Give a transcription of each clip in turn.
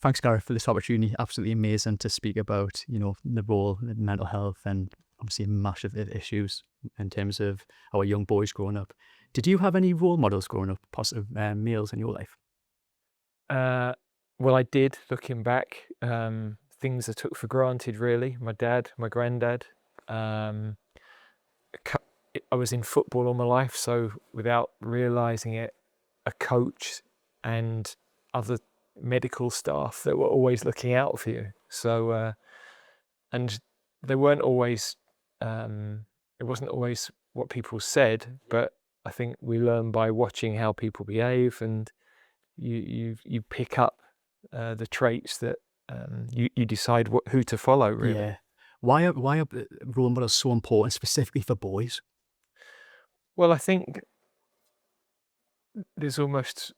Thanks, Gareth, for this opportunity. Absolutely amazing to speak about, the role in mental health and obviously massive issues in terms of our young boys growing up. Did you have any role models growing up, positive males in your life? Well, I did, looking back. Things I took for granted, really. My dad, my granddad. I was in football all my life, so without realising it, a coach and other medical staff that were always looking out for you. So, and they weren't always, it wasn't always what people said, but I think we learn by watching how people behave, and you pick up the traits that you decide who to follow, really. Yeah. Why are role models so important, specifically for boys? Well, I think there's almost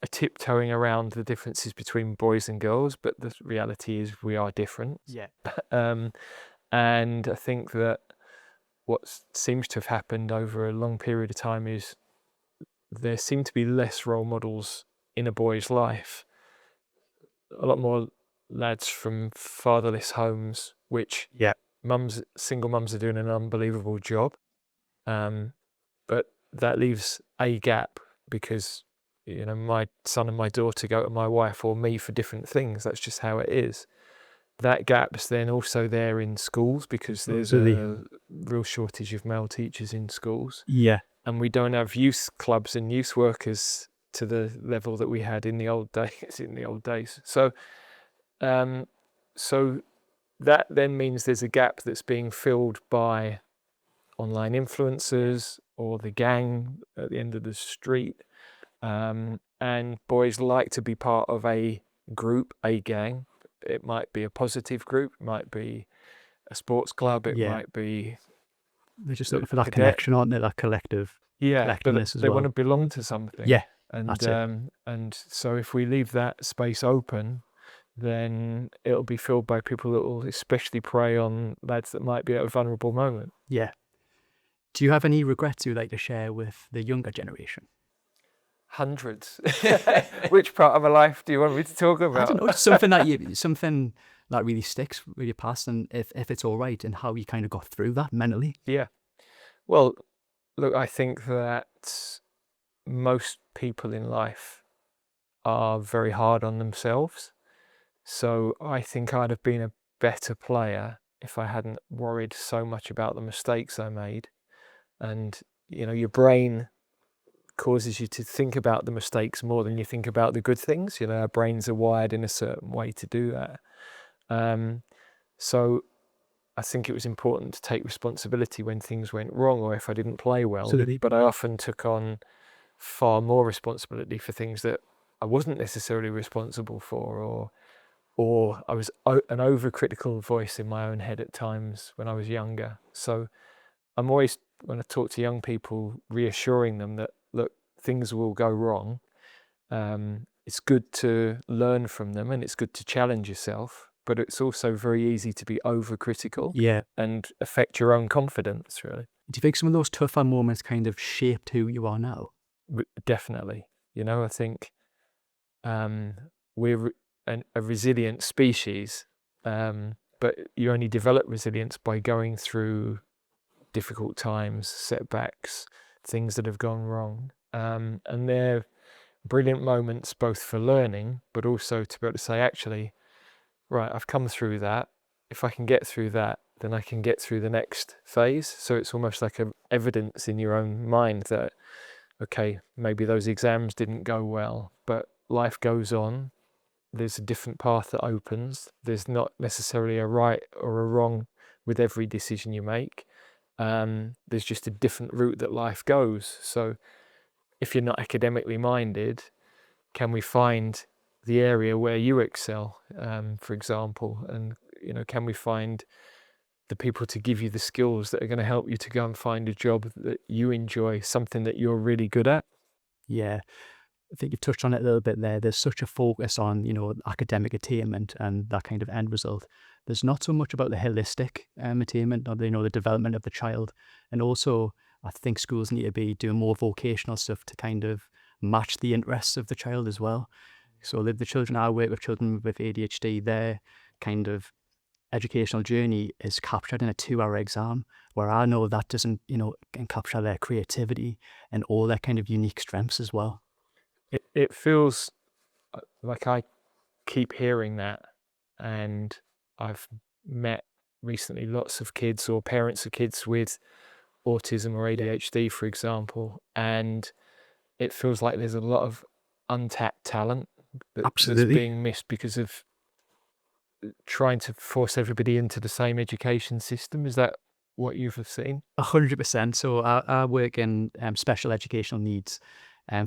a tiptoeing around the differences between boys and girls, but the reality is we are different. Yeah. And I think that what seems to have happened over a long period of time is there seem to be less role models in a boy's life. A lot more lads from fatherless homes, which Yeah. single mums are doing an unbelievable job. But that leaves a gap because, my son and my daughter go to my wife or me for different things. That's just how it is. That gap's then also there in schools because there's a real shortage of male teachers in schools. Yeah. And we don't have youth clubs and youth workers to the level that we had in the old days. So that then means there's a gap that's being filled by online influencers or the gang at the end of the street. And boys like to be part of a group, a gang. It might be a positive group, it might be a sports club, it might be... They're just looking for that connection, aren't they? That collective collectiveness as they well. want to belong to something. Yeah, and that's it. And so if we leave that space open, then it'll be filled by people that will especially prey on lads that might be at a vulnerable moment. Yeah. Do you have any regrets you'd like to share with the younger generation? Hundreds. Which part of my life do you want me to talk about? I don't know, something that really sticks with your past, and if it's all right, and how you kind of got through that mentally. Yeah. Well, look, I think that most people in life are very hard on themselves. So I think I'd have been a better player if I hadn't worried so much about the mistakes I made. And, your brain causes you to think about the mistakes more than you think about the good things. Our brains are wired in a certain way to do that. So I think it was important to take responsibility when things went wrong or if I didn't play well. Absolutely. But I often took on far more responsibility for things that I wasn't necessarily responsible for, or I was an overcritical voice in my own head at times when I was younger. So I'm always, when I talk to young people, reassuring them that, look, things will go wrong. It's good to learn from them and it's good to challenge yourself, but it's also very easy to be overcritical and affect your own confidence, really. Do you think some of those tougher moments kind of shaped who you are now? Definitely. I think we're a resilient species, but you only develop resilience by going through difficult times, setbacks, things that have gone wrong. And they're brilliant moments both for learning, but also to be able to say, actually, right, I've come through that. If I can get through that, then I can get through the next phase. So it's almost like evidence in your own mind that, okay, maybe those exams didn't go well, but life goes on. There's a different path that opens. There's not necessarily a right or a wrong with every decision you make. There's just a different route that life goes. So if you're not academically minded, can we find the area where you excel, for example? And, can we find the people to give you the skills that are going to help you to go and find a job that you enjoy, something that you're really good at? Yeah. I think you've touched on it a little bit there. There's such a focus on, academic attainment and that kind of end result. There's not so much about the holistic attainment or, the development of the child. And also, I think schools need to be doing more vocational stuff to kind of match the interests of the child as well. So the children I work with, children with ADHD, their kind of educational journey is captured in a 2-hour exam, where I know that doesn't, capture their creativity and all their kind of unique strengths as well. It feels like I keep hearing that, and I've met recently lots of kids or parents of kids with autism or ADHD, for example, and it feels like there's a lot of untapped talent that's Absolutely. being missed because of trying to force everybody into the same education system. Is that what you've seen? 100%. So I work in special educational needs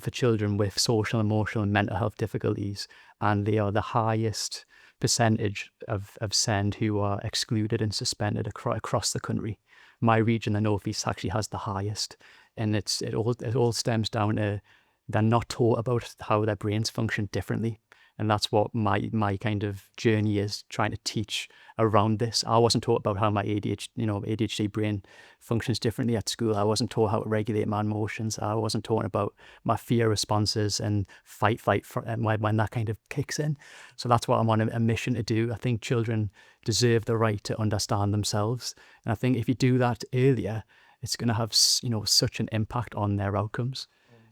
for children with social, emotional, and mental health difficulties, and they are the highest percentage of SEND who are excluded and suspended across the country. My region, the North East, actually has the highest, and it all stems down to they're not taught about how their brains function differently. And that's what my kind of journey is, trying to teach around this. I wasn't taught about how my ADHD brain functions differently at school. I wasn't taught how to regulate my emotions. I wasn't taught about my fear responses and fight when that kind of kicks in. So that's what I'm on a mission to do. I think children deserve the right to understand themselves. And I think if you do that earlier, it's going to have such an impact on their outcomes.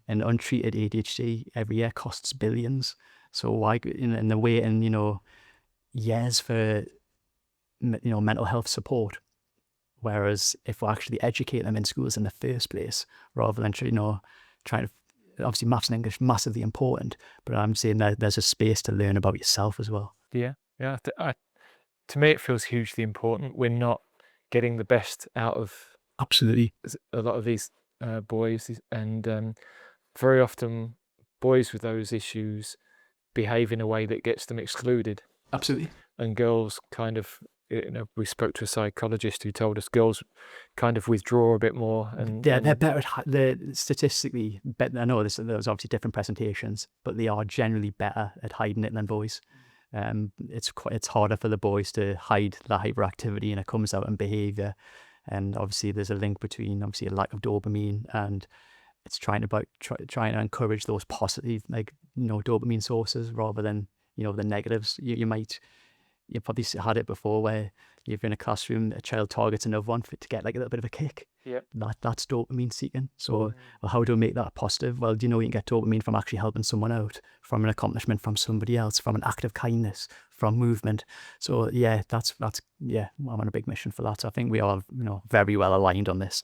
And untreated ADHD every year costs billions. So why, in the waiting, years for, mental health support. Whereas if we actually educate them in schools in the first place, rather than, trying to, obviously maths and English, massively important, but I'm saying that there's a space to learn about yourself as well. Yeah. To me, it feels hugely important. We're not getting the best out of Absolutely. a lot of these boys, and very often boys with those issues behave in a way that gets them excluded. Absolutely. And girls kind of, we spoke to a psychologist who told us girls kind of withdraw a bit more. And they're better they're statistically better. I know there's obviously different presentations, but they are generally better at hiding it than boys. It's harder for the boys to hide the hyperactivity, and it comes out in behaviour. And obviously there's a link between a lack of dopamine, and it's trying to encourage those positive, dopamine sources rather than, the negatives. You've probably had it before where you're in a classroom, a child targets another one to get like a little bit of a kick. Yeah. That's dopamine seeking. So well, how do we make that positive? Well, you can get dopamine from actually helping someone out, from an accomplishment from somebody else, from an act of kindness, from movement. So yeah, that's I'm on a big mission for that. So I think we are, very well aligned on this.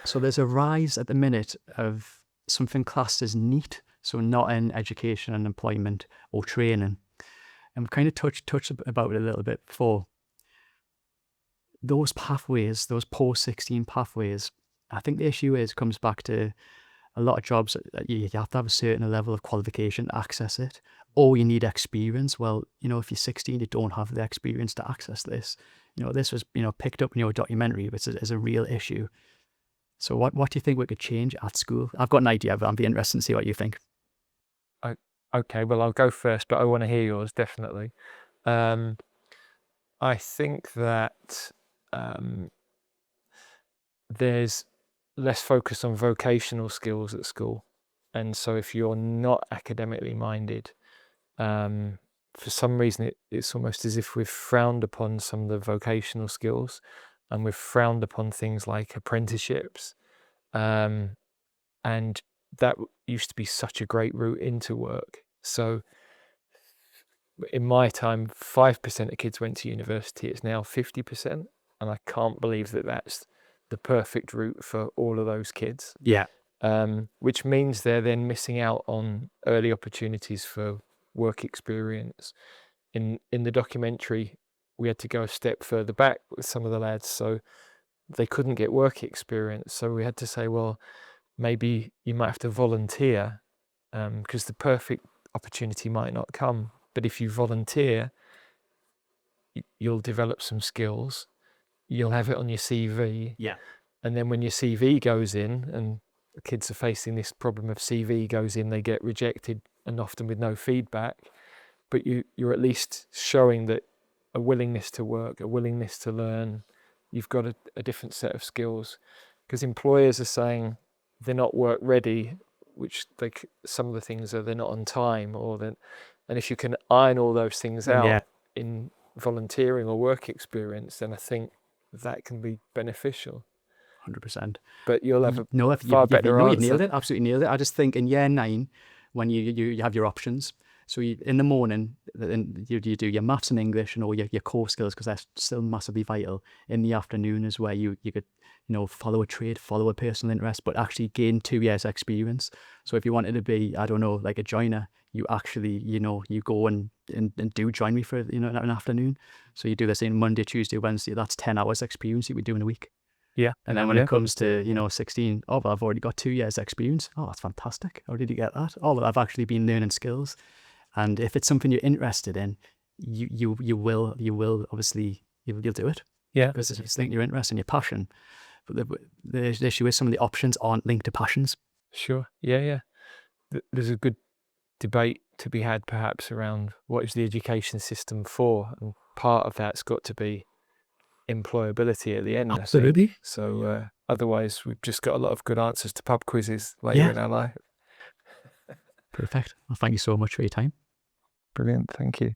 So there's a rise at the minute of something classed as NEET, so not in education and employment or training. And we've kind of touched about it a little bit before. Those pathways, those post-16 pathways, I think the issue comes back to a lot of jobs that you have to have a certain level of qualification to access it, or you need experience. Well, if you're 16, you don't have the experience to access this. This was, picked up in your documentary, which is a real issue. So what do you think we could change at school? I've got an idea, but I'd be interested to see what you think. Okay, well, I'll go first, but I want to hear yours, definitely. I think that there's less focus on vocational skills at school. And so if you're not academically minded, for some reason, it's almost as if we've frowned upon some of the vocational skills, and we've frowned upon things like apprenticeships. And that used to be such a great route into work. So in my time, 5% of kids went to university. It's now 50%. And I can't believe that that's the perfect route for all of those kids. Yeah. Which means they're then missing out on early opportunities for work experience. In the documentary, we had to go a step further back with some of the lads, so they couldn't get work experience. So we had to say, well, maybe you might have to volunteer, because the perfect opportunity might not come. But if you volunteer, you'll develop some skills. You'll have it on your CV. Yeah. And then when your CV goes in, and the kids are facing this problem of CV goes in, they get rejected, and often with no feedback. But you're at least showing that a willingness to work, a willingness to learn. You've got a different set of skills. Because employers are saying they're not work ready. which some of the things are they're not on time, and if you can iron all those things out Yeah. in volunteering or work experience, then I think that can be beneficial. 100%. But you'll have a No, far better you've answer. nailed it. Absolutely nailed it. I just think in year 9, when you have your options, so in the morning, then you do your maths and English and all your core skills, because they're still massively vital. In the afternoon is where you could, follow a trade, follow a personal interest, but actually gain 2 years experience. So if you wanted to be, I don't know, like a joiner, you actually, you go and do joinery for, an afternoon. So you do this in Monday, Tuesday, Wednesday. That's 10 hours experience you would do in a week. Yeah. And then when it comes to, 16, oh, well, I've already got 2 years experience. Oh, that's fantastic. How did you get that? Oh, well, I've actually been learning skills. And if it's something you're interested in, you will obviously, you'll do it. Yeah. Because it's something you're interested in, your passion. But the issue is some of the options aren't linked to passions. Sure. Yeah. There's a good debate to be had perhaps around what is the education system for, and part of that's got to be employability at the end. Absolutely. I think. So otherwise we've just got a lot of good answers to pub quizzes later in our life. Perfect. Well, thank you so much for your time. Brilliant. Thank you.